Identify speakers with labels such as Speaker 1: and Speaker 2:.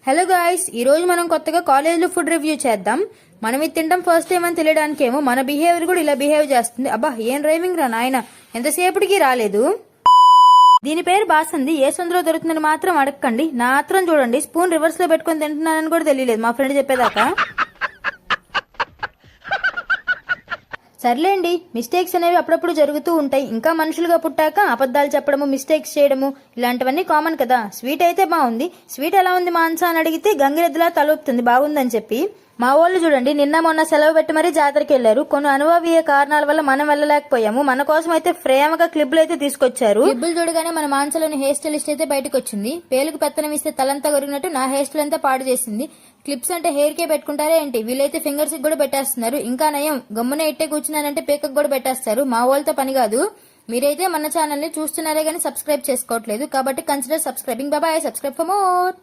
Speaker 1: Hello guys, ఈ రోజు మనం కొత్తగా కాలేజీలో ఫుడ్ రివ్యూ చేద్దాం. మనం ఇది తినడం ఫస్ట్ టైం అని తెలియడానికేమో మన బిహేవియర్ కూడా ఇలా బిహేవ్ చేస్తుంది. అబ్బా ఏం రైమింగ్ రా నాయన, ఎంతసేపటికి రాలేదు. దీని పేరు బాసంది. ఏ సందులో దొరుకుతుందని మాత్రం అడగండి. నా ఆత్రం చూడండి, స్పూన్ రివర్స్ లో పెట్టుకుని తింటున్నానని కూడా తెలియలేదు మా ఫ్రెండ్ చెప్పేదాకా. సర్లేండి, మిస్టేక్స్ అనేవి అప్పుడప్పుడు జరుగుతూ ఉంటాయి. ఇంకా మనుషులుగా పుట్టాక అబద్ధాలు చెప్పడము, మిస్టేక్స్ చేయడము ఇలాంటివన్నీ కామన్ కదా. స్వీట్ అయితే బాగుంది. స్వీట్ ఎలా ఉంది మాన్సా అని అడిగితే గంగిరెద్దులా తలొప్పుతుంది బాగుందని చెప్పి. మా వాళ్ళు చూడండి, నిన్న మొన్న సెలవు పెట్టి మరీ జాతరకి వెళ్లారు. కొన్ని అనుభవీయ కారణాల వల్ల మనం వెళ్ళలేకపోయాము. మన కోసం అయితే ప్రేమగా క్లిప్లు అయితే తీసుకొచ్చారు. క్లిప్లు చూడగానే మన మాన్సలోని హెయిర్ స్టైలిస్ట్ అయితే బయటకు వచ్చింది. పేలుకు పెత్తనం ఇస్తే తలంతా కొరిగినట్టు నా హెయిర్ స్టైల్ అంతా పాడు చేసింది. క్లిప్స్ అంటే హెయిర్ కే పెట్టుకుంటారే ఏంటి, వీళ్ళైతే ఫింగర్స్ కి కూడా పెట్టేస్తున్నారు. ఇంకా నయం, గమ్మున ఇట్టే కూర్చున్నానంటే పేకకు కూడా పెట్టేస్తారు. మా వాళ్ళతో పని కాదు. మీరైతే మన ఛానల్ ని చూస్తున్నారే గానీ సబ్స్క్రైబ్ చేసుకోవట్లేదు, కాబట్టి consider subscribing. Bye, subscribe for more.